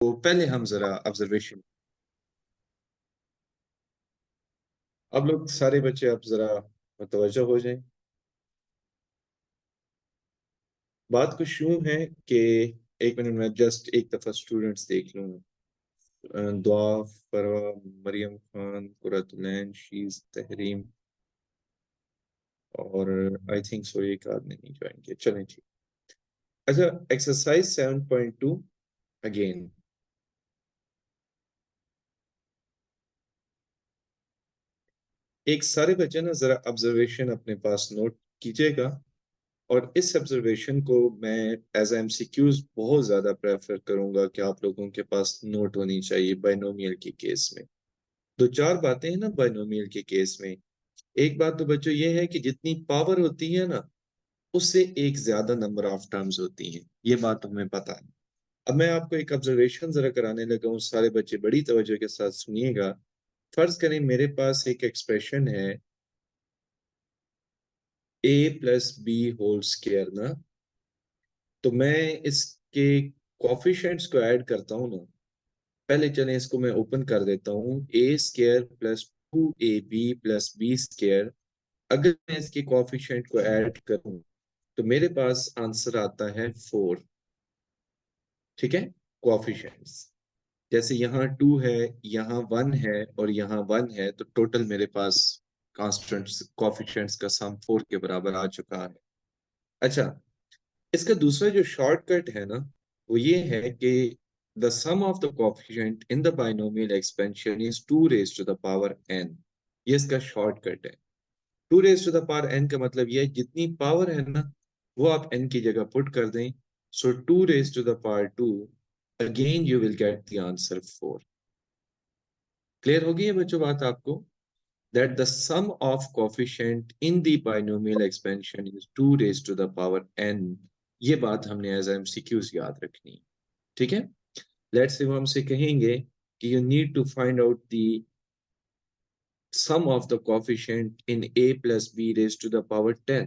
तो पहले हम जरा ऑब्जर्वेशन, अब लोग सारे बच्चे अब जरा मुतवज्जो हो जाएं। बात कुछ यूं है कि एक मिनट में जस्ट एक दफा स्टूडेंट्स देख लूं। दुआ, फरवा, मरियम खान, कुरतुलैन, शीज, तहरीम और आई थिंक सो एक आदमी नहीं ज्वाइन किया। चलें ठीक। अच्छा, एक्सरसाइज 7.2 अगेन। एक सारे बच्चे ना जरा ऑब्जर्वेशन अपने पास नोट कीजिएगा, और इस ऑब्जर्वेशन को मैं एज एमसीक्यूज बहुत ज्यादा प्रेफर करूंगा कि आप लोगों के पास नोट होनी चाहिए बाइनोमियल के केस में। दो चार बातें हैं ना बाइनोमियल के केस में। एक बात तो बच्चों ये है कि जितनी पावर होती है ना, उससे एक ज्यादा नंबर ऑफ टर्म्स होती हैं। ये बात तो हमें पता है। अब मैं आपको एक ऑब्जर्वेशन जरा कराने लगा हूँ, सारे बच्चे बड़ी तवज्जो के साथ सुनिएगा। फर्ज करें मेरे पास एक एक्सप्रेशन है a+b² ना, तो मैं इसके कोफिशिएंट्स को ऐड करता हूँ ना। पहले चलें इसको मैं ओपन कर देता हूँ। a² + 2ab + b², अगर मैं इसके कोफिशिएंट को ऐड करूं तो मेरे पास आंसर आता है 4। ठीक है, कोफिशिएंट्स जैसे यहाँ 2 है, यहाँ 1 है और यहाँ 1 है, तो टोटल मेरे पास कांस्टेंट्स कोफिशिएंट्स का सम 4 के बराबर आ चुका है। अच्छा, इसका दूसरा जो शॉर्टकट है ना, वो ये है कि the sum of the coefficient in the binomial expansion is 2 raised to the power n। ये इसका शॉर्टकट है। 2 raised to the power n का मतलब ये है जितनी पावर है ना, वो आप n की जगह पुट कर दें। So 2 raised to the power 2, again you will get the answer 4। Clear होगी ये बच्चों बात आपको? That the sum of coefficient in the binomial expansion is 2 raised to the power n। ये बात हमने एज एमसीक्यूज याद रखनी है। ठीक है, लेट्स से वो हमसे कहेंगे कि you need to find out the sum of the coefficient in a+b⁻10।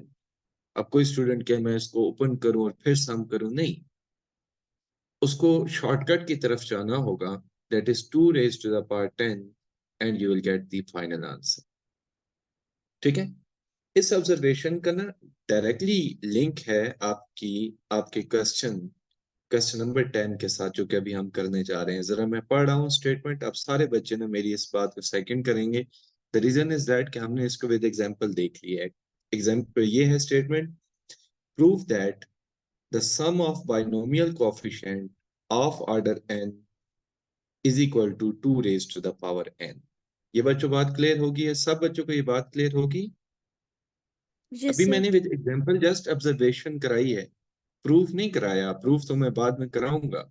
अब कोई स्टूडेंट कहे मैं इसको ओपन करूं और फिर सम करूं, नहीं, उसको शॉर्टकट की तरफ जाना होगा। That is 2 raised to the power 10 and you will get the final answer. ठीक है, इस ऑब्जर्वेशन का ना डायरेक्टली लिंक है आपकी आपके क्वेश्चन नंबर 10 के साथ, जो कि अभी हम करने जा रहे हैं। जरा मैं पढ़ रहा हूँ स्टेटमेंट, अब सारे बच्चे ना मेरी इस बात को सेकंड करेंगे। द रीजन इज दैट कि हमने इसको विद एग्जांपल देख लिया है। एग्जांपल ये है statement, prove that the sum of binomial coefficient of order n is equal to 2 raised to the power n। ये बच्चों बात क्लियर होगी है? सब बच्चों को ये बात क्लियर होगी? यस अभी सर। मैंने विद एग्जांपल जस्ट ऑब्जर्वेशन कराई है, प्रूफ नहीं कराया। प्रूफ तो मैं बाद में कराऊंगा।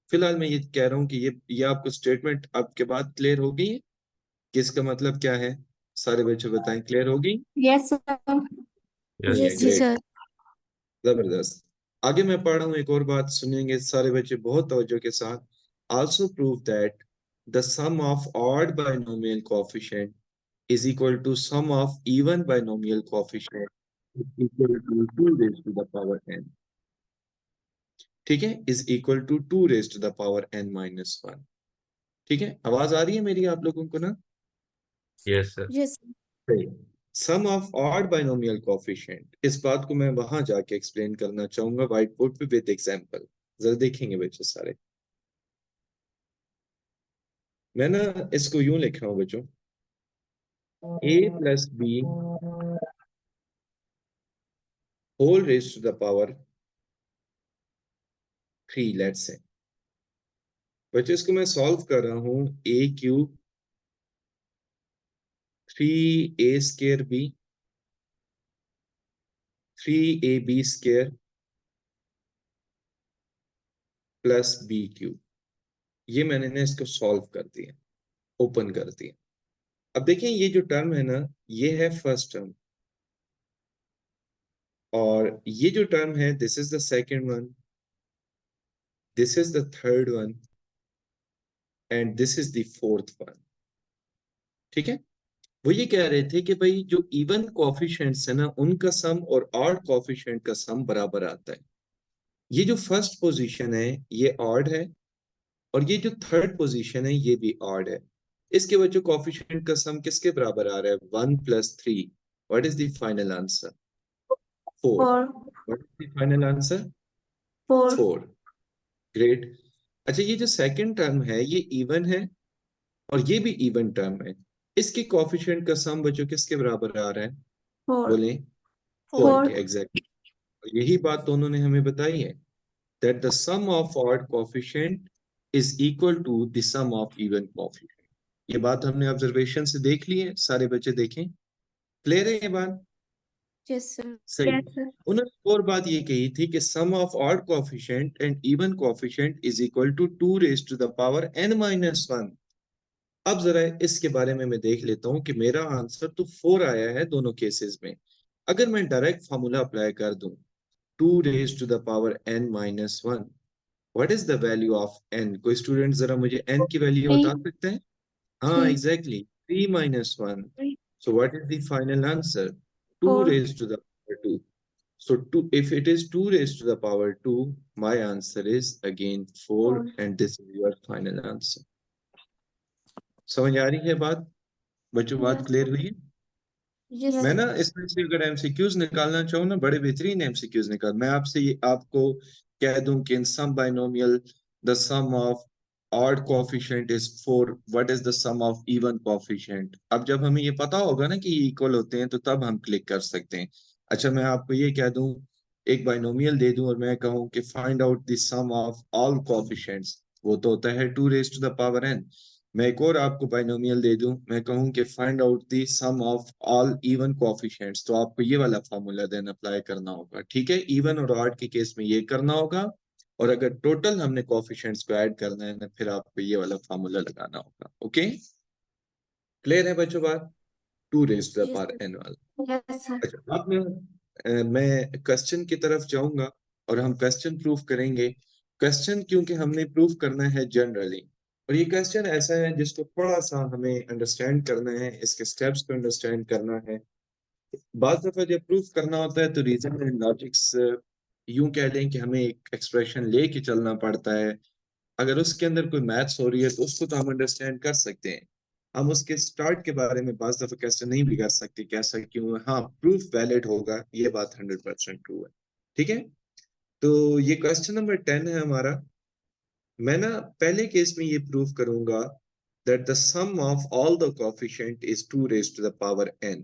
फिलहाल मैं ये कह रहा हूँ कि ये आपको स्टेटमेंट आपके बाद क्लियर होगी कि इसका मतलब क्या है। सारे बच्चे बताएं, क्लियर होगी? Yes sir. नहीं है, यस जी ग्रेट, सर। जबरदस्त। आगे मैं पढ़ रहा हूँ, एक और बात सुनेंगे सारे बच्चे बहुत तवज्जो के साथ। Also prove that the sum of odd binomial coefficient is equal to sum of even binomial coefficient equal to 2 raised to the power n। ठीक है, is equal to 2 raised to the power n-1। ठीक है, आवाज आ रही है मेरी आप लोगों को ना? Yes sir. Yes sum of odd binomial coefficient, इस बात को मैं वहां जाके एक्सप्लेन करना चाहूंगा व्हाइट बोर्ड पे विद एग्जांपल। जरा देखेंगे बच्चे सारे। मैं ना इसको यूं लिख रहा हूं बच्चों, a+b whole raise to the power 3, let's say. बच्चों इसको मैं सॉल्व कर रहा हूं। a³ 3a² 3ab² plus b³। ये मैंने ना इसको सॉल्व कर दिया, ओपन कर दिया। अब देखें ये जो टर्म है ना, ये है फर्स्ट टर्म, और ये जो टर्म है this is the second one, this is the third one and this is the fourth one. ठीक है, वो ये कह रहे थे कि भाई जो इवन कोएफिशिएंट्स है ना, उनका सम और ऑड कोएफिशिएंट का सम बराबर आता है। ये जो फर्स्ट पोजीशन है ये ऑड है, और ये जो थर्ड पोजीशन है ये भी ऑड है। इसके बच्चों कोफिशिएंट का सम किसके बराबर आ रहा है? 1 + 3। What is the final answer? 4। 4 what is the final answer? 4 4। Great. अच्छा, ये जो सेकंड टर्म है ये इवन है और ये भी इवन टर्म है। इसके कोफिशिएंट का सम बच्चों किसके बराबर आ रहा है? 4 बोले। 4 4 के एग्जैक्ट। यही बात दोनों ने हमें बताई है, that the sum of odd coefficient is equal to the sum of even coefficient। ये बात हमने ऑब्जर्वेशन से देख ली है, सारे बच्चे देखें। क्लियर है ये बात? यस सर सही। यस सर उन्होंने और बात ये कही थी कि sum of odd coefficient and even coefficient is equal to 2 raised to the power n - 1। अब जरा इसके बारे में मैं देख लेता हूं कि मेरा आंसर तो 4 आया है दोनों केसेस में। अगर मैं डायरेक्ट फॉर्मूला अप्लाई कर दूं, 2 raised to the power n - 1, what is the value of n? कोई स्टूडेंट जरा मुझे n की वैल्यू 3 बता सकते हैं? हाँ 3 exactly, 3 - 1। So what is the final answer? 2 4 raised to the power 2। So if it is 2 raised to the power 2, my answer is again 4, 4 and this is your final answer। समझ आ रही है बात बच्चों? बात यस क्लियर हुई है? Yes मैं ना इसमें से अगर एमसीक्यूज निकालना चाहूँ ना, बड़े बेहतरीन एमसीक्यूज निकाल, मैं आपसे ये आपको कह दूं कि in some binomial the sum of odd coefficient is 4, what is the sum of even coefficient? अब जब हमें ये पता होगा ना कि ये इक्वल होते हैं तो तब हम क्लिक कर सकते हैं। अच्छा, मैं आपको ये कह दूं, एक बाइनोमियल दे दूं और मैं कहूं कि find out the sum of all coefficients, वो तो होता है 2 raised to the power n। मैं एक और आपको बाइनोमियल दे दूं, मैं कहूं कि find out the sum of all even coefficients, तो आपको ये वाला फॉर्मूला देन अप्लाई करना होगा। ठीक है, इवन और ऑड के केस में ये करना होगा, और अगर टोटल हमने कोएफिशिएंट्स को ऐड करना है ना, फिर आपको ये वाला फॉर्मूला लगाना होगा। ओके, क्लियर है बच्चों बात? 2 raised to the power n वाला। यस सर अच्छा, अब मैं क्वेश्चन की तरफ जाऊंगा और हम क्वेश्चन प्रूफ करेंगे। क्वेश्चन क्योंकि हमने प्रूफ करना है जनरली, और ये क्वेश्चन ऐसा है जिसको थोड़ा सा हमें अंडरस्टैंड करना है, इसके स्टेप्स को अंडरस्टैंड करना है। बात दफा जब प्रूफ करना होता है तो रीजन एंड लॉजिक्स, यूं कह लें कि हमें एक एक्सप्रेशन लेके चलना पड़ता है। अगर उसके अंदर कोई मैथ्स हो रही है तो उसको तो हम अंडरस्टैंड कर सकते हैं, हम उसके स्टार्ट के बारे में बात दफा कैसे नहीं भी कर सकते, कैसा क्यों है। हाँ, प्रूफ वैलिड होगा, ये बात 100% ट्रू है। ठीक है, तो ये क्वेश्चन नंबर 10 है हमारा। मैं ना पहले केस में ये प्रूव करूंगा that the sum of all the coefficient is 2 raised to the power n।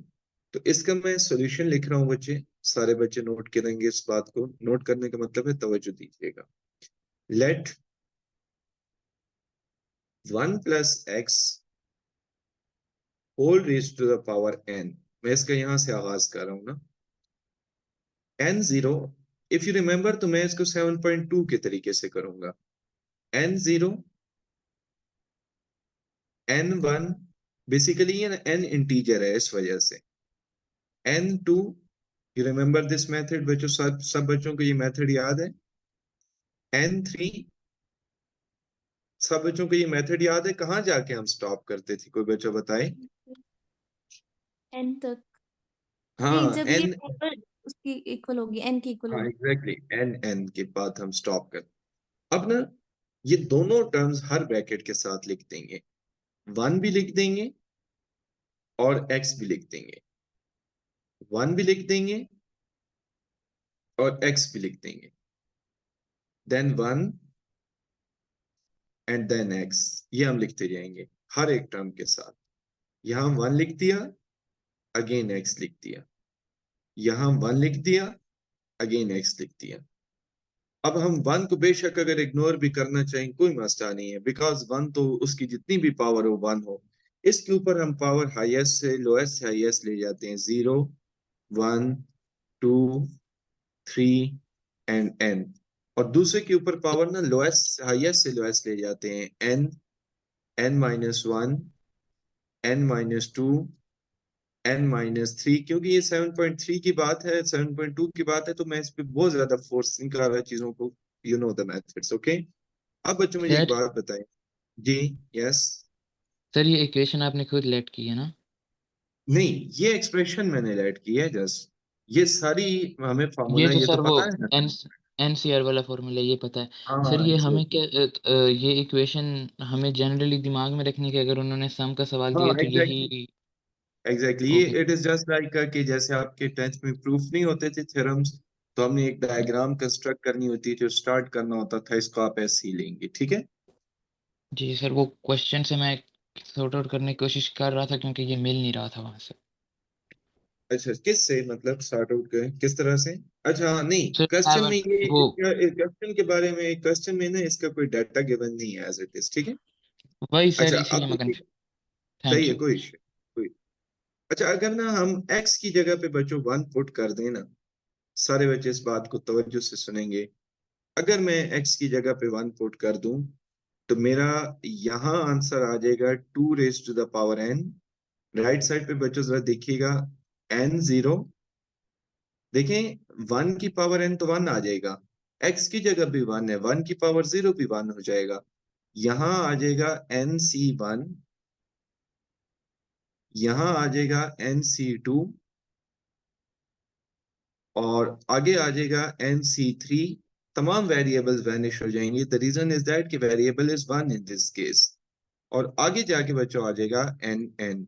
तो इसका मैं सॉल्यूशन लिख रहा हूँ बच्चे, सारे बच्चे नोट करेंगे इस बात को। नोट करने का मतलब है तवज्जो दीजिएगा। Let 1 + x whole raise to the power n। मैं इसका यहां से आगाज कर रहा हूं ना, n0। इफ यू रिमेंबर तो मैं इसको 7.2 के तरीके से करूंगा। n0, n1, बेसिकली ये ना n इंटीजर है इस वजह से। n2, you remember this method बच्चों? सब बच्चों को ये मेथड याद है? n3, सब बच्चों को ये मेथड याद है? कहाँ जाके हम स्टॉप करते थे, कोई बच्चा बताए? n तक नहीं, हाँ जब ये n। पावर उसकी इक्वल होगी n की इक्वल हाँ होगी। एग्जैक्टली, n के बाद हम स्टॉप कर। अब ना ये दोनों टर्म्स हर ब्रैकेट के साथ लिख देंगे, 1 भी लिख देंगे और x भी लिख देंगे। 1 भी लिख देंगे और x भी लिख देंगे, देन 1 एंड देन x, ये हम लिखते जाएंगे हर एक टर्म के साथ। यहां 1 लिख दिया, अगेन x लिख दिया, यहां 1 लिख दिया, अगेन x लिख दिया। अब हम 1 को बेशक अगर इग्नोर भी करना चाहें कोई मसला नहीं है, बिकॉज 1 तो उसकी जितनी भी पावर हो 1 हो। इसके ऊपर हम पावर हाईएस्ट से लोएस्ट से हाईएस्ट ले जाते हैं, 0, 1, 2, 3 एंड n। और दूसरे के ऊपर पावर ना लोएस्ट हाईएस्ट से लोएस्ट ले जाते हैं, n, n-1, n-2, n-3। क्योंकि ये 7.3 की बात है, 7.2 की बात है, तो मैं इस पे बहुत ज्यादा फोर्स नहीं कर रहा चीजों को। You know the methods. Okay, अब बच्चों मुझे एक सर बात बताएं। जी। यस। सर ये इक्वेशन आपने खुद लेट की है ना? नहीं, ये एक्सप्रेशन मैंने ऐड की है जस्ट, ये सारी हमें ये फार्मूला जो ये तो सर वो पता है ना। n एनसीआर वाला फॉर्मूला ये पता है। सर हाँ ये हमें एग्जैक्टली। क्या ये इक्वेशन हमें जनरली दिमाग में रखनी है कि अगर उन्होंने सम का सवाल हाँ दिया तो एग्जैक्टली, यही। एग्जैक्टली ये okay. It is just like कि जैसे आपके टेंथ में प्रूफ नहीं होते थे थ्योरम्स, तो हमने एक डायग्राम कंस्ट्रक्ट करनी होती थी, जो स्टार्ट करना होता था, इसको आप ऐसे ही लेंगे, ठीक है। जी सर, वो क्वेश्चन से मैं सॉर्ट आउट करने की कोशिश कर रहा था क्योंकि ये मिल नहीं रहा था वहां से। अच्छा किस से मतलब सॉर्ट आउट करें, किस तरह से? अच्छा हाँ, नहीं सर क्वेश्चन में ये वो इसका क्वेश्चन के बारे में, क्वेश्चन में ना इसका कोई डाटा गिवन नहीं है एज इट इज, ठीक है। वही सर, अच्छा इसीलिए अब मैं देखिए, सही थैंक है, यू। कोई issue कोई। अच्छा अगर ना हम x की जगह पे बच्चों 1 पुट कर दें ना, सारे बच्चे इस बात को तवज्जो से सुनेंगे। अगर मैं x की जगह पे 1 पुट कर दूं, तो मेरा यहाँ आंसर आ जाएगा 2 raise to the power n। Right side पे बच्चों जरा देखिएगा, n 0, देखें 1 की पावर n तो 1 आ जाएगा, x की जगह भी 1 है, 1 की पावर 0 भी 1 हो जाएगा। यहाँ आ जाएगा nc1, यहाँ आ जाएगा nc2, और आगे आ जाएगा nc3। तमाम वेरिएबल्स वैनिश हो जाएंगे। द रीजन इज दैट कि variable is 1 in this case. और आगे जाके बच्चों आ जाएगा n।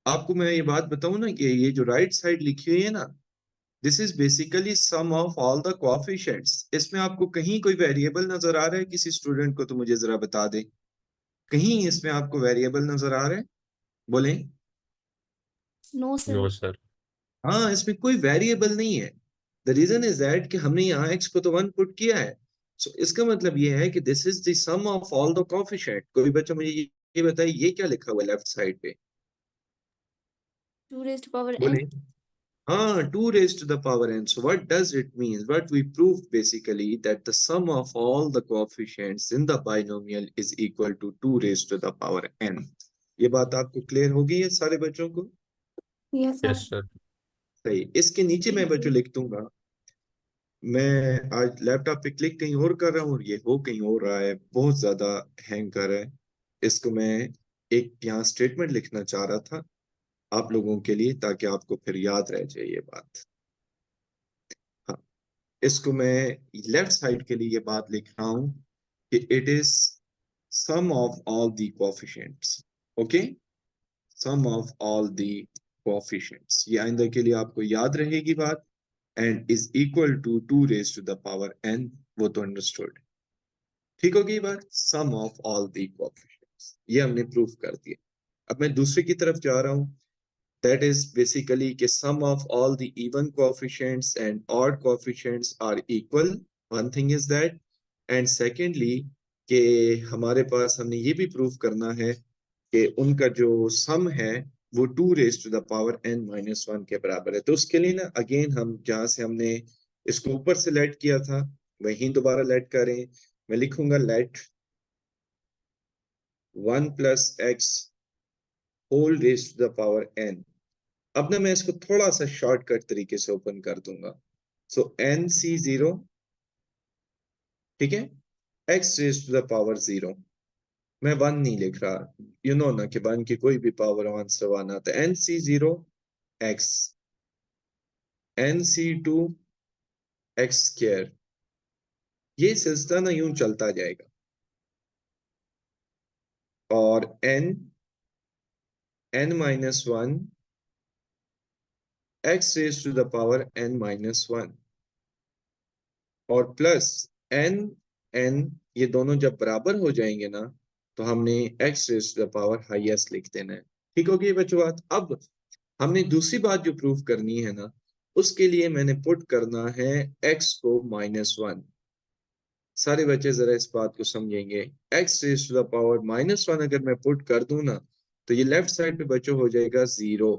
आपको मैं ये बात बताऊं ना कि ये जो राइट साइड लिखी हुई है ना, this is basically sum of all the coefficients. इसमें आपको कहीं कोई वेरिएबल नजर आ रहा है किसी स्टूडेंट को? तो मुझे जरा बता दे, कहीं इसमें आपको वेरिएबल नजर आ रहा है? बोलें। No sir. No sir. हाँ, इसमें कोई वेरिएबल नहीं है। द रीजन इज दैट कि हमने यहाँ x को तो 1 पुट किया है। सो इसका मतलब ये है कि this is the sum of all the coefficient. कोई बच्चा मुझे ये बताइए, ये क्या लिखा हुआ है लेफ्ट साइड पे? 2 raised to power बोले। n. Ah, 2 raised to the power n. So what does it mean? What we proved basically that the sum of all the coefficients in the binomial is equal to 2 raised to the power n. ये बात आपको clear होगी है सारे बच्चों को? Yes sir. Yes sir. सही। इसके नीचे मैं बच्चों लिख दूंगा, मैं आज लैपटॉप पे क्लिक कहीं और कर रहा हूँ और ये हो कहीं और रहा है, बहुत ज्यादा हैंग कर रहा है। इसको मैं एक यहाँ स्टेटमेंट लिखना चाह रहा था आप लोगों के लिए, ताकि आपको फिर याद रह जाए ये बात। हाँ, इसको मैं लेफ्ट साइड के लिए ये बात लिख रहा हूं कि it is sum of all the coefficients. Okay, sum of all the coefficients, ये आइंदा के लिए आपको याद रहेगी बात। And is equal to 2 raise to the power n, वो तो अंडरस्टूड। ठीक होगी ये बात, sum of all the coefficients, ये हमने प्रूफ कर दिया। अब मैं दूसरे की तरफ जा रहा हूं, that is basically कि sum of all the even coefficients and odd coefficients are equal. One thing is that, and secondly कि हमारे पास हमने ये भी प्रूफ करना है कि उनका जो सम है वो 2 raise to the power n minus 1 के बराबर है। तो उसके लिए ना अगेन हम जहां से हमने इसको ऊपर से लेट किया था वहीं दोबारा लेट करें। मैं लिखूंगा let 1 plus x whole raise to the power n। अब ना मैं इसको थोड़ा सा शॉर्टकट तरीके से ओपन कर दूंगा। सो nc0, ठीक है, x raise to the power 0। मैं 1 नहीं लिख रहा, यू नो ना कि 1 की कोई भी पावर आंसर 1 आता है। nc0 x, nc2 x square, ये सिलसिला ना यूं चलता जाएगा। और n minus 1 x raise to the power n minus 1, और प्लस n ये दोनों जब बराबर हो जाएंगे ना, तो हमने x raise to the power highest लिख देना है। ठीक होगी बच्चों बात? अब हमने दूसरी बात जो प्रूव करनी है ना, उसके लिए मैंने पुट करना है x को -1। सारे बच्चे जरा इस बात को समझेंगे, x raise to the power -1 अगर मैं पुट कर दूं ना, तो ये लेफ्ट साइड पे बच्चों हो जाएगा 0,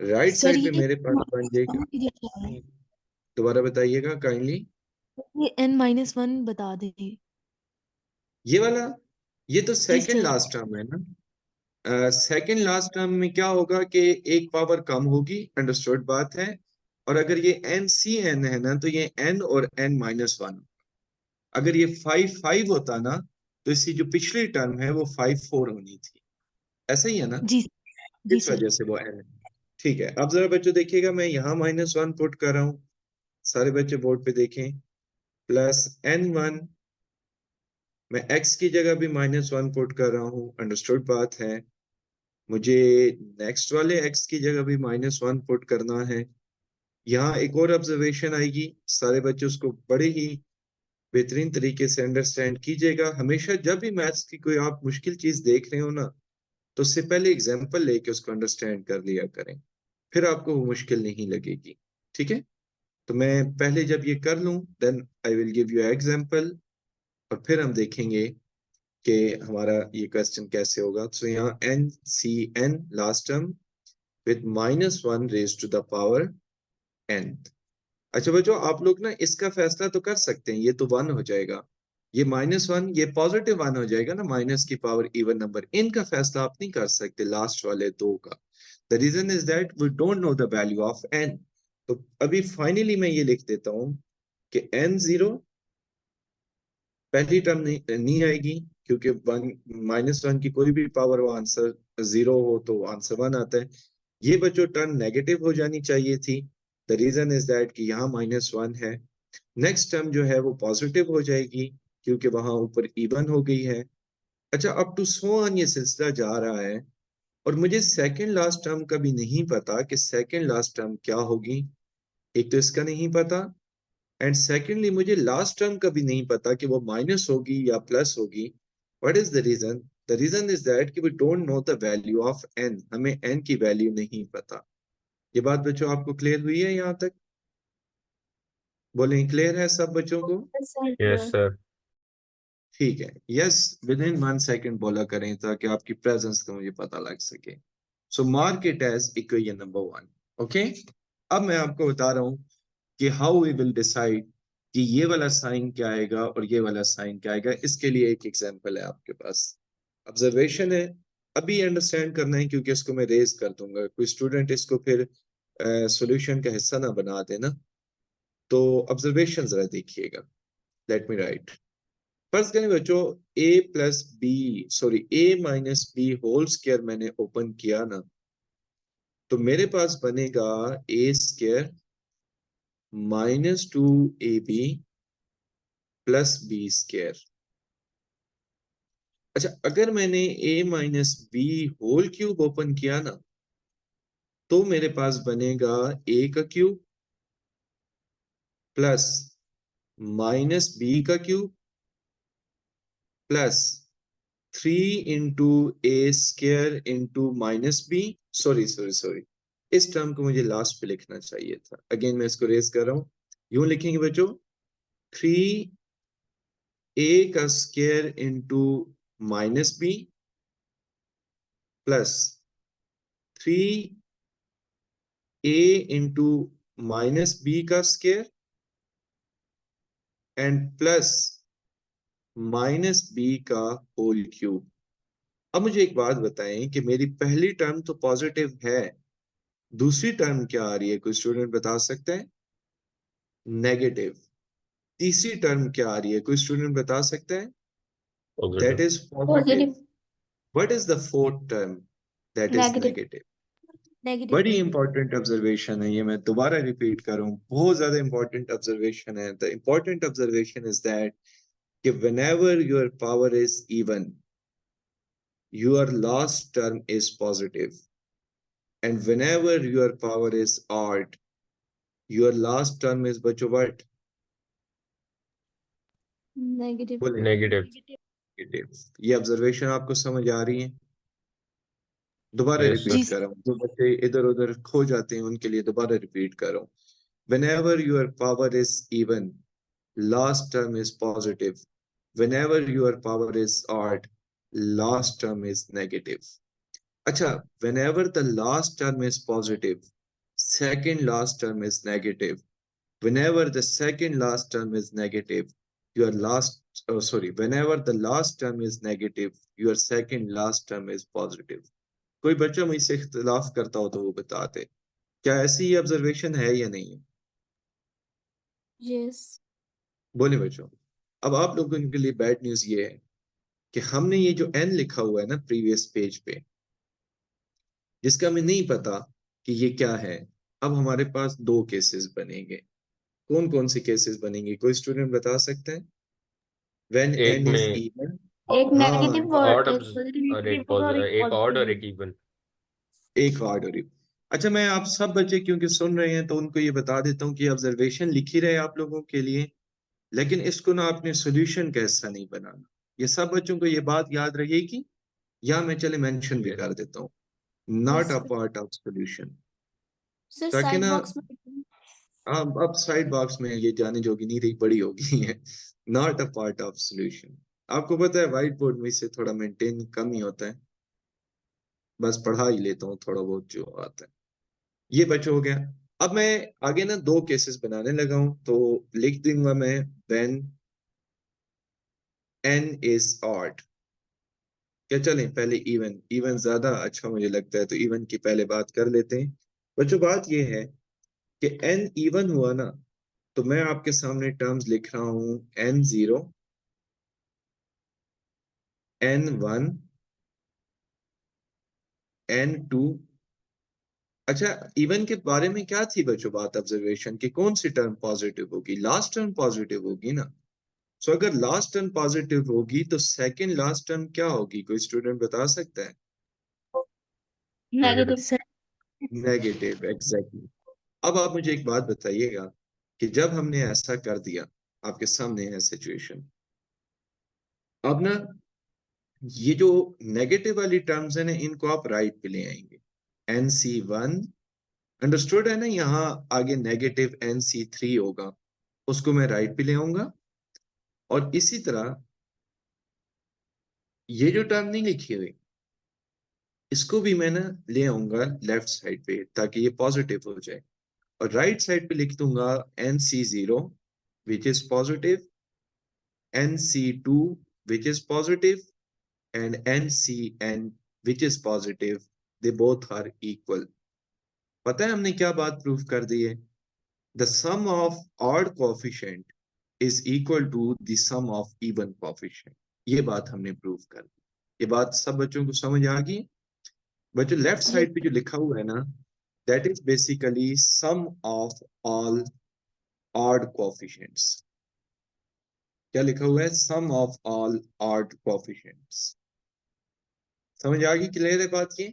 राइट सर साइड पे ये मेरे पास बन जाएगा। दोबारा बताइएगा काइंडली। ये n-1 बता दीजिए। ये वाला, ये तो जी सेकंड सर। लास्ट टर्म है ना। सेकंड लास्ट टर्म में क्या होगा कि एक पावर कम होगी, अंडरस्टूड बात है। और अगर ये NCN है ना, तो ये n और n-1। अगर ये 5 होता ना, तो इसकी जो पिछली टर्म है वो 5 4 होनी थी। ऐसा ही है ना? जी जी इस सर। वजह से वो n है। ठीक है, अब जरा बच्चों देखिएगा, मैं यहाँ -1 पुट कर रहा हूँ। सारे बच्चे बोर्ड पे देखें, प्लस n1, मैं x की जगह भी -1 पुट कर रहा हूँ, अंडरस्टूड बात है। मुझे नेक्स्ट वाले x की जगह भी -1 पुट करना है। यहाँ एक और ऑब्जर्वेशन आएगी, सारे बच्चे उसको बड़े ही बेहतरीन तरीके से अंडरस्टैंड कीजिएगा। हमेशा जब भी मैथ्स की कोई आप मुश्किल चीज देख रहे हो ना, तो उससे पहले एग्जाम्पल लेके उसको अंडरस्टैंड कर लिया करें, फिर आपको वो मुश्किल नहीं लगेगी। ठीक है, तो मैं पहले जब ये कर लूं, then I will give you example, और फिर हम देखेंगे कि हमारा ये क्वेश्चन कैसे होगा। तो यहाँ n C n last term with -1 raise to the power n। अच्छा बच्चों, आप लोग ना इसका फैसला तो कर सकते हैं, ये तो 1 हो जाएगा, ये -1 ये पॉजिटिव 1 हो जाएगा ना, माइनस की पावर इवन नंबर। इनका फैसला आप नहीं कर सकते लास्ट वाले दो का। The reason is that we don't know the value of n। तो अभी फाइनली मैं ये लिख देता हूं कि n0 पहली टर्म नहीं आएगी, क्योंकि -1 की कोई भी पावर वो आंसर 0 हो तो आंसर 1 आता है। ये बच्चों टर्म नेगेटिव हो जानी चाहिए थी। द रीजन इज दैट कि यहाँ -1 है। नेक्स्ट टर्म जो है वो पॉजिटिव हो जाएगी, क्योंकि वहां ऊपर इवन हो गई है। अच्छा, अप टू सो ऑन ये सिलसिला जा रहा है, और मुझे सेकंड लास्ट टर्म का भी नहीं पता कि सेकंड लास्ट टर्म क्या होगी। एक तो इसका नहीं पता, एंड सेकेंडली मुझे लास्ट टर्म का भी नहीं पता कि वो माइनस होगी या प्लस होगी। What is the reason? The reason is that कि we don't know the value of n, हमें n की वैल्यू नहीं पता। ये बात बच्चों आपको क्लियर हुई है यहाँ तक? बोले क्लियर है सब बच्चों को? Yes, sir. Yes sir. ठीक है, यस विद इन 1 सेकेंड बोला करें ताकि आपकी प्रेजेंस का मुझे पता लग सके। So mark it as equation number 1। Okay, अब मैं आपको बता रहा हूं कि हाउ वी विल डिसाइड कि ये वाला साइन क्या आएगा और ये वाला साइन क्या आएगा। इसके लिए एक एग्जांपल है आपके पास, ऑब्जर्वेशन है, अभी अंडरस्टैंड करना है क्योंकि इसको मैं रेज कर दूंगा, कोई स्टूडेंट इसको फिर सॉल्यूशन का हिस्सा ना बना देना। तो ऑब्जर्वेशन जरा देखिएगा, लेट मी राइट। फर्स्ट करें बच्चों, a होल स्क्वायर मैंने ओपन किया ना, तो मेरे पास बनेगा a square -2ab plus b square. अच्छा, अगर मैंने a-b होल क्यूब ओपन किया ना, तो मेरे पास बनेगा a का क्यूब प्लस -b का cube plus 3 into a square into -b। Sorry, इस टर्म को मुझे लास्ट पे लिखना चाहिए था। अगेन मैं इसको रेज कर रहा हूं, यूं लिखेंगे बच्चों, 3a का square into -b plus 3a into -b का स्क्वायर एंड प्लस -b का होल क्यूब। अब मुझे एक बात बताएं कि मेरी पहली टर्म तो पॉजिटिव है, दूसरी टर्म क्या आ रही है, कोई स्टूडेंट बता सकते हैं? नेगेटिव। तीसरी टर्म क्या आ रही है, कोई स्टूडेंट बता सकते हैं? That is positive. Positive. What is the fourth term? That is Negative. Negative. Negative. बड़ी इंपॉर्टेंट ऑब्जर्वेशन है ये, मैं दोबारा रिपीट कर रहा हूँ, बहुत ज्यादा इंपॉर्टेंट ऑब्जर्वेशन है। The important observation is that कि whenever your power is even, your last term is positive, and whenever your power is odd, your last term is बच्चों what? Negative. बोले नेगेटिव। नेगेटिव। ये observation आपको समझ आ रही है? दोबारा Yes, रिपीट sir. कर रहा हूँ, जो बच्चे इधर उधर खो जाते हैं उनके लिए दोबारा रिपीट कर रहा हूँ। Whenever your power is even, last term is positive. Whenever your power is odd, last term is negative. अच्छा, whenever the last term is positive, second last term is negative. Whenever the second last term is negative, whenever the last term is negative, your second last term is positive. कोई बच्चा मुझसे इख्तिलाफ करता हो तो वो बता दे, क्या ऐसी ऑब्जर्वेशन है या नहीं है? Yes. बोले बच्चों। अब आप लोगों के लिए बैड न्यूज ये है कि हमने ये जो n लिखा हुआ है ना प्रीवियस पेज पे, जिसका हमें नहीं पता कि ये क्या है, अब हमारे पास दो केसेस बनेंगे। कौन कौन सी केसेस बनेंगे, कोई स्टूडेंट बता सकते हैं? व्हेन एक n इज में इवन, एक हाँ नेगेटिव और ऑड एक और एक और एक एक ऑड और पॉजिटिव। एक इवन। एक ऑड और एक। अच्छा, मैं आप सब बच्चे क्योंकि सुन रहे हैं तो उनको ये बता देता हूँ कि ऑब्जर्वेशन लिखी रहे आप लोगों के लिए, लेकिन इसको ना आपने सोल्यूशन का हिस्सा नहीं बनाना। ये सब बच्चों को ये बात याद रहेगी, या मैं चले मेंशन भी यस कर देता हूँ, not a sir part of solution. Sir ताकि साइड ना बॉक्स में अब साइड बॉक्स में ये जाने जोगी नहीं रही, बड़ी हो गई है। Not a part of solution. आपको पता है व्हाइट बोर्ड में से थोड़ा मेंटेन कम ही होता है, बस पढ़ा ही लेता हूँ थोड़ा बहुत जो आता है। ये बच्चों हो गया। अब मैं आगे ना दो केसेस बनाने लगा हूं, तो लिख दूंगा मैं व्हेन n is odd। क्या चलें, पहले इवन, इवन ज्यादा अच्छा मुझे लगता है, तो इवन की पहले बात कर लेते हैं। बच्चों बात ये है कि n इवन हुआ ना, तो मैं आपके सामने टर्म्स लिख रहा हूं n0, n1, n2। अच्छा, इवन के बारे में क्या थी बच्चों बात, ऑब्जर्वेशन की कौन सी टर्म पॉजिटिव होगी? लास्ट टर्म पॉजिटिव होगी ना। सो अगर लास्ट टर्म पॉजिटिव होगी तो सेकंड लास्ट टर्म क्या होगी, कोई स्टूडेंट बता सकता है? Negative. Negative. Sir negative, exactly. अब आप मुझे एक बात बताइएगा कि जब हमने ऐसा कर दिया, आपके सामने है सिचुएशन, अब ना ये जो नेगेटिव वाली टर्म्स है ना, इनको आप राइट पे ले आएंगे। NC1 अंडरस्टूड है ना, यहाँ आगे नेगेटिव NC3 होगा, उसको मैं राइट पे ले आऊंगा। और इसी तरह ये जो टर्म नहीं लिखी हुई, इसको भी मैं ना ले आऊंगा लेफ्ट साइड पे, ताकि ये पॉजिटिव हो जाए। और राइट साइड पे लिख दूंगा NC0 which is positive, NC2 which is positive, and NCN which is positive, they both are equal। पता है हमने क्या बात प्रूव कर दी है? The sum of odd coefficient is equal to the sum of even coefficient। ये बात हमने प्रूव कर दी। ये बात सब बच्चों को समझ आ गई? बच्चों लेफ्ट यस साइड पे जो लिखा हुआ है ना, that is basically sum of all odd coefficients। क्या लिखा हुआ है? sum of all odd coefficients। समझ आ गई, क्लियर है बात ये?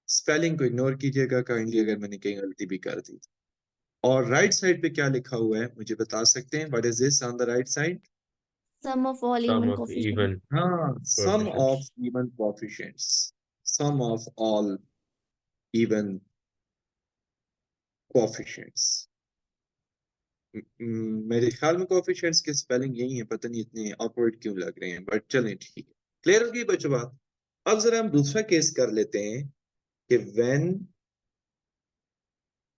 स्पेलिंग को इग्नोर कीजिएगा काइंडली अगर मैंने कहीं गलती भी कर दी। और राइट साइड पे क्या लिखा हुआ है मुझे बता सकते हैं? What is this on the right side? Sum of all sum even of coefficient. Even हाँ, sum coefficients. Of even coefficients, sum of all even coefficients. मेरे ख्याल में कोएफिशिएंट्स की स्पेलिंग यही है, पता नहीं इतने ऑकवर्ड क्यों लग रहे हैं, बट चलें ठीक है। क्लियर हो गई बच्चों बात? अब जरा हम दूसरा केस कर लेते हैं कि व्हेन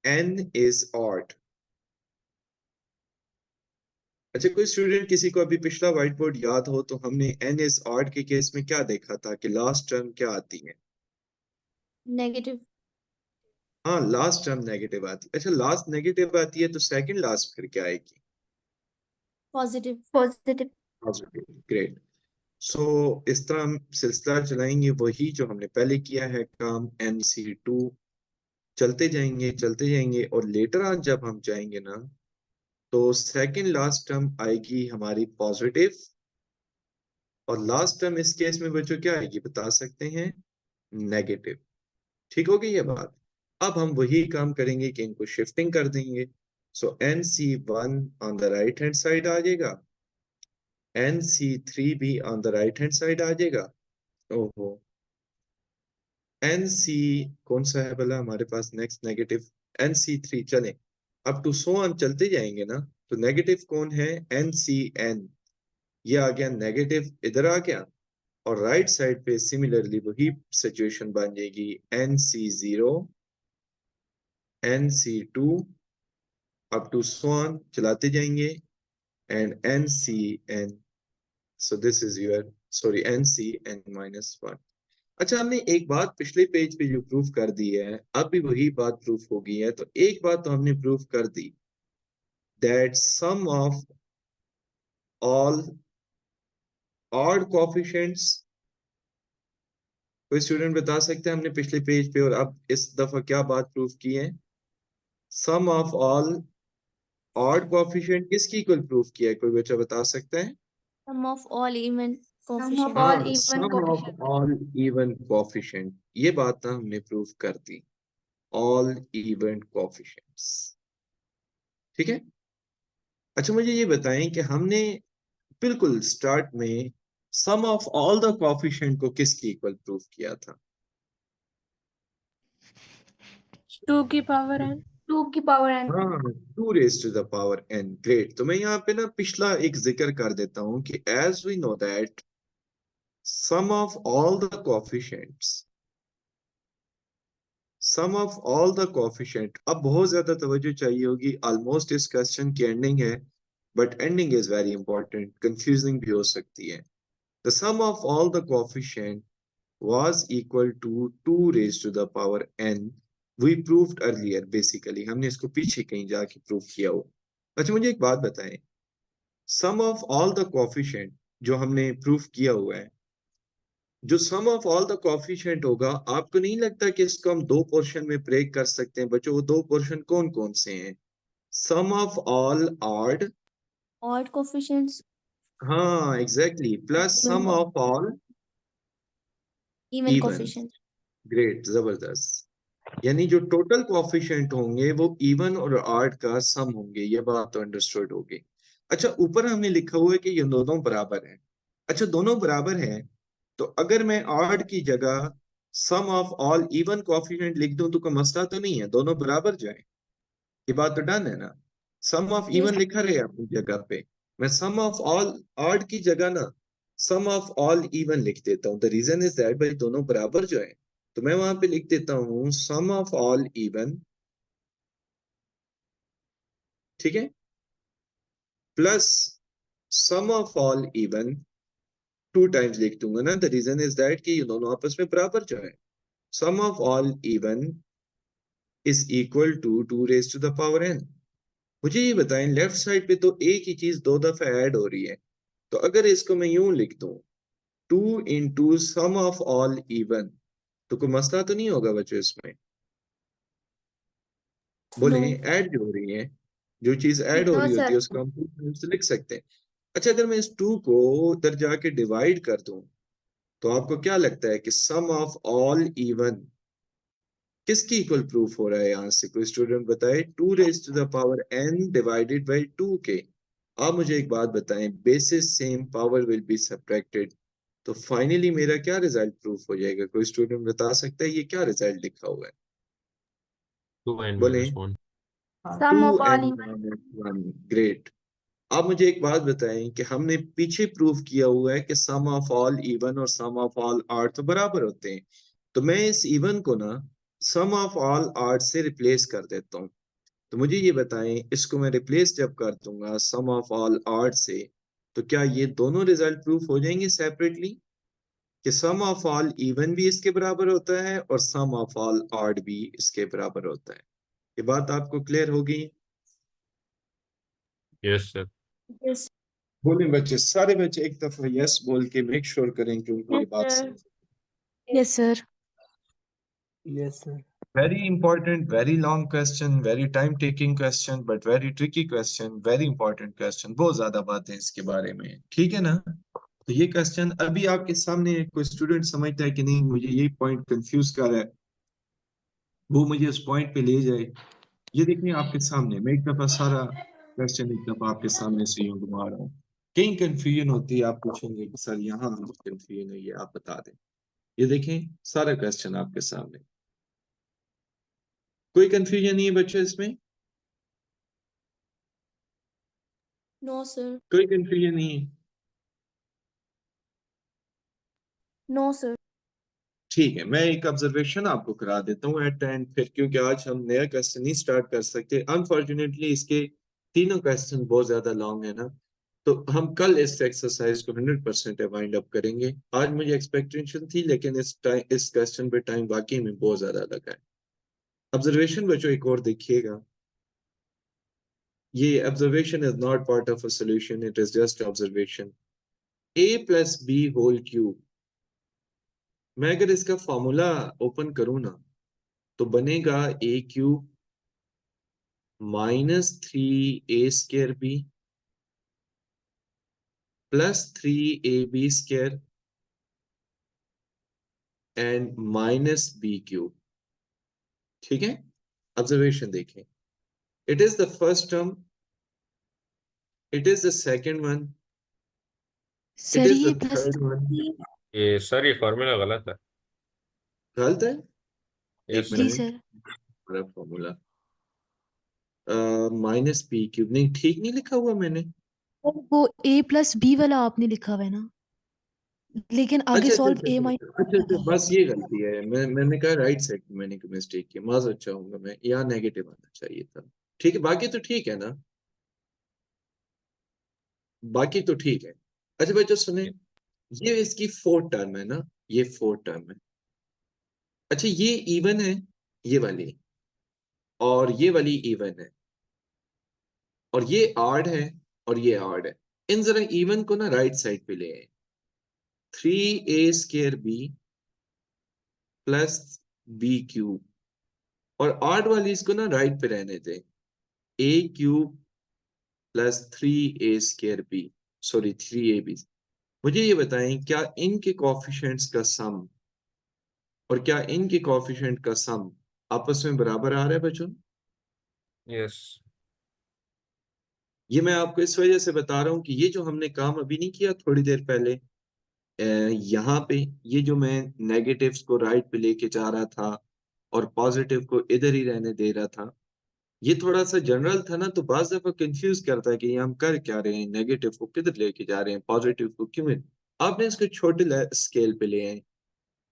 n is odd। अच्छा, कोई स्टूडेंट किसी को अभी पिछला व्हाइट बोर्ड याद हो तो हमने n is odd के केस में क्या देखा था कि लास्ट टर्म क्या आती है? नेगेटिव। हाँ, लास्ट टर्म नेगेटिव आती है। अच्छा, लास्ट नेगेटिव आती है तो सेकंड लास्ट फिर क्या आएगी? पॉजिटिव। पॉजिटिव। पॉजिटिव। ग्रेट। सो इस तरह हम सिलसिला चलाएंगे, वही जो हमने पहले किया है काम, NC2 चलते जाएंगे और लेटर ऑन जब हम जाएंगे ना, तो सेकंड लास्ट टर्म आएगी हमारी पॉजिटिव, और लास्ट टर्म इस केस में बच्चों क्या आएगी बता सकते हैं? नेगेटिव। ठीक हो गई ये बात? अब हम वही काम करेंगे कि इनको शिफ्टिंग कर देंगे। So NC1 on the right hand side आ जाएगा, NC3 भी on the right hand side आ जाएगा। ओहो, NC कौन सा है भला हमारे पास नेक्स्ट नेगेटिव? NC3। चलें अब टू सो ऑन चलते जाएंगे ना, तो नेगेटिव कौन है? NCN। ये आ गया नेगेटिव, इधर आ गया। और राइट साइड पे सिमिलरली वही सिचुएशन बन जाएगी, NC0, NC2 up to so on चलाते जाएंगे, and NCN। So this is your, sorry, NCN-1। अच्छा, हमने एक बात पिछले पेज पे जो प्रूफ कर दी है, अब भी वही बात प्रूफ हो गई है। तो एक बात तो हमने प्रूफ कर दी, that sum of all odd coefficients. कोई स्टूडेंट बता सकते हैं हमने पिछले पेज पे और अब इस दफा क्या बात प्रूफ की है? Sum of all odd coefficient किसकी इक्वल प्रूफ किया है, कोई बच्चा बता सकता है? Sum of all even coefficient. हाँ, सम ऑफ ऑल इवन कोएफिशिएंट, ये बात ना हमने प्रूफ कर दी, ऑल इवन कोएफिशिएंट्स। ठीक है। अच्छा मुझे ये बताएं कि हमने बिल्कुल स्टार्ट में सम ऑफ ऑल द कोएफिशिएंट को किसकी इक्वल प्रूफ किया था? 2 की पावर n। 2 की पावर n. हाँ, 2 raise to the power n। Great. तो मैं यहाँ पे ना पिछला एक जिक्र कर देता हूँ कि as we know that sum of all the coefficients, sum of all the coefficient, अब बहुत ज्यादा तवज्जो चाहिए होगी, ऑलमोस्ट इस क्वेश्चन की एंडिंग है, but ending is very important, confusing भी हो सकती है। The sum of all the coefficient was equal to 2 raised to the power n. We proved earlier, basically हमने इसको पीछे कहीं जाके प्रूव किया हो। अच्छा मुझे एक बात बताएं, sum of all the coefficient जो हमने प्रूफ किया हुआ है, जो सम ऑफ ऑल द कोएफिशिएंट होगा, आपको नहीं लगता कि इसको हम दो पोर्शन में ब्रेक कर सकते हैं बच्चों? वो दो पोर्शन कौन कौन से हैं? Sum of all odd, Odd coefficients. हाँ exactly, plus sum of all Even even. coefficients. Great, जबरदस्त। यानी जो टोटल कोएफिशिएंट होंगे वो इवन और ऑड का सम होंगे, ये बात तो अंडरस्टूड होगी। अच्छा ऊपर हमने लिखा हुआ है कि ये दोनों बराबर हैं। अच्छा दोनों बराबर हैं, तो अगर मैं ऑड की जगह सम ऑफ ऑल इवन कोएफिशिएंट लिख दूं तो कोई मसला तो नहीं है, दोनों बराबर जाए, ये बात तो डन है ना? सम ऑफ Yes. इवन लिखा रहे अपनी जगह पे, मैं सम ऑफ ऑल ऑड की जगह ना सम ऑफ ऑल इवन लिख देता हूँ। द रीजन इज दैट भाई दोनों बराबर जो है, तो मैं वहां पे लिख देता हूँ सम ऑफ ऑल इवन, ठीक है, plus sum of all even, 2 times लिख दूंगा ना। द रीजन इज दैट कि ये दोनों आपस में बराबर जो है। Sum of all even is equal to 2 raise to the power n। मुझे ये बताएं, लेफ्ट साइड पे तो एक ही चीज दो दफा ऐड हो रही है, तो अगर इसको मैं यूं लिख दूं 2 into sum of all even, तो कोई मसला तो नहीं होगा बच्चों इसमें? बोले, No. ऐड जो हो रही है, जो चीज ऐड हो No, रही होती sir. है उसको हम 2 टाइम्स लिख सकते हैं। अच्छा अगर मैं इस 2 को उधर जाके डिवाइड कर दूं, तो आपको क्या लगता है कि सम ऑफ ऑल इवन किसकी इक्वल प्रूफ हो रहा है? यहां से कोई स्टूडेंट बताए, 2 raise to the power n divided by 2 के। आप मुझे एक बात बताएं, basis same power will be subtracted, तो फाइनली मेरा क्या रिजल्ट प्रूफ हो जाएगा? कोई स्टूडेंट बता सकता है ये क्या रिजल्ट लिखा हुआ है? 2n बोले, minus 1. Sum of all 2n even. minus 1। Great. आप मुझे एक बात बताएं कि हमने पीछे प्रूफ किया हुआ है कि सम ऑफ ऑल इवन और सम ऑफ ऑल ऑड तो बराबर होते हैं, तो मैं इस इवन को ना सम ऑफ ऑल ऑड से रिप्लेस कर देता हूँ। तो मुझे ये बताएं, इसको मैं रिप्लेस जब कर दूंगा सम ऑफ ऑल ऑड से, तो क्या ये दोनों रिजल्ट प्रूफ हो जाएंगे सेपरेटली, कि सम ऑफ ऑल इवन भी इसके बराबर होता है और सम ऑफ ऑल ऑड भी इसके बराबर होता है? ये बात आपको क्लियर होगी? Yes, sir. Yes. बोले बच्चे, सारे बच्चे एक दफा यस बोल के मेक श्योर करें कि उनको ये Yes, बात sir. समझ। Yes sir. Yes, sir. Very important, very long question, very time taking question, but very tricky question, very important question। बहुत ज्यादा बातें इसके बारे में, ठीक है ना? तो ये क्वेश्चन अभी आपके सामने है, कोई स्टूडेंट समझता है कि नहीं मुझे ये पॉइंट कंफ्यूज कर रहा है, वो मुझे उस पॉइंट पे ले जाए। ये देखिए आपके सामने, मैं एक दफा सारा क्वेश्चन एक दफा आपके सामने से यूं घुमा रहा हूँ। कहीं कंफ्यूजन होती है, आप पूछेंगे कि सर यहाँ कंफ्यूजन है, ये आप बता दें। ये देखें सारा क्वेश्चन आपके सामने, कोई कंफ्यूजन नहीं है बच्चों इसमें? No, sir. कोई कंफ्यूजन नहीं है? No, sir. ठीक है, मैं एक ऑब्जर्वेशन आपको करा देता हूँ एट एंड, फिर क्योंकि आज हम नया क्वेश्चन नहीं स्टार्ट कर सकते अनफॉर्चुनेटली, इसके तीनों क्वेश्चन बहुत ज्यादा लॉन्ग है ना, तो हम कल इस एक्सरसाइज को 100% वाइंड अप करेंगे। आज मुझे एक्सपेक्टेशन थी, लेकिन इस क्वेश्चन पे टाइम वाकई में बहुत ज्यादा लगा है। ऑब्जर्वेशन बच्चों एक और देखिएगा, ये observation is not part of a solution, it is just observation. a plus b whole cube, मैं अगर इसका फॉर्मूला ओपन करूं ना, तो बनेगा a cube -3a² b plus 3ab² and -b³। ठीक है, ऑब्जर्वेशन देखें। It is the first term, it is the second one, it sir is ये द प्लस थर्ड वन। ये सर ये फॉर्मूला गलत है। गलत है? एक यस जी मिनट, सर। सर हमारा फॉर्मूला -b³ नहीं, ठीक नहीं लिखा हुआ मैंने। वो a प्लस b वाला आपने लिखा हुआ है ना, लेकिन आगे अच्छा अच्छा सॉल्व अच्छा a अच्छा माइनस अच्छा अच्छा, लिखा है। बस ये गलती है। मैंने कहा राइट साइड में मैंने मिस्टेक की, माजरत चाहूंगा मैं, यहाँ नेगेटिव आना चाहिए था। ठीक है, बाकी तो ठीक है ना, बाकी तो ठीक है। अच्छा बच्चों सुने, ये इसकी फोर्थ टर्म है ना, ये फोर्थ टर्म है। अच्छा ये इवन है, ये वाली, और ये वाली इवन है, और ये ऑड है, और ये ऑड है। इन जरा इवन को ना राइट साइड पे ले आए। 3a² प्लस b³, और ऑड वाली इसको ना राइट पे रहने दें। a³ plus 3a² b, sorry 3ab। मुझे ये बताएं, क्या इनके कोएफिशिएंट्स का सम और क्या इनके कोएफिशिएंट का सम आपस में बराबर आ रहा है बच्चों? यस। ये मैं आपको इस वजह से बता रहा हूं कि ये जो हमने काम अभी नहीं किया थोड़ी देर पहले, यहाँ पे ये जो मैं नेगेटिव्स को राइट पे लेके जा रहा था और पॉजिटिव को इधर ही रहने दे रहा था, ये थोड़ा सा जनरल था ना, तो बाज दफा कंफ्यूज करता है कि ये हम कर क्या रहे हैं, नेगेटिव को किधर लेके जा रहे हैं, पॉजिटिव को क्यों। आपने इसको छोटे स्केल पे ले आए।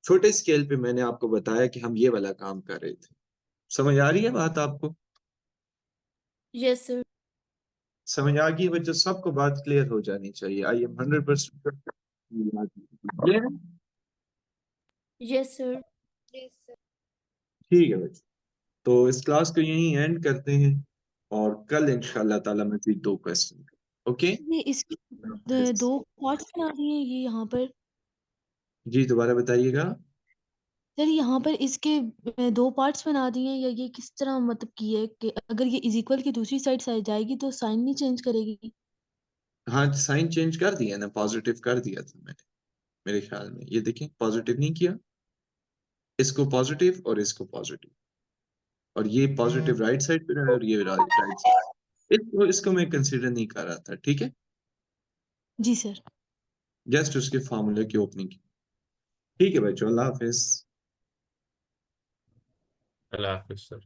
छोटे स्केल पे मैंने आपको बताया कि हम ये वाला काम कर रहे थे। समझ आ रही है बात आपको? Yes, sir. समझ आ गई बच्चों? सबको बात क्लियर हो जानी चाहिए। I am 100% clear. Yes, sir. ठीक है बच्चों, तो इस क्लास को यहीं एंड करते हैं, और कल इंशाल्लाह ताला मजीद 2 क्वेश्चन। ओके, ये इसकी दो पार्ट्स बना दिए हैं ये यहाँ पर। जी दोबारा बताइएगा। सर यहाँ पर इसके दो पार्ट्स बना दिए हैं, या ये किस तरह मतलब की है कि अगर ये इज इक्वल की दूसरी साइड से जाएगी तो साइन नहीं चेंज करेगी? हाँ साइन चेंज कर दिया ना, पॉजिटिव कर दिया था मैंने मेरे ख्याल में। ये देखें, पॉजिटिव नहीं किया, इसको पॉजिटिव और इसको पॉजिटिव, और ये पॉजिटिव राइट साइड पे रहा और ये राइट साइड। इसको मैं कंसीडर नहीं कर रहा था। ठीक है, जी सर। जस्ट उसके फॉर्मूले की ओपनिंग की। ठीक है बच्चों, अल्लाह हाफिज। अल्लाह हाफिज सर।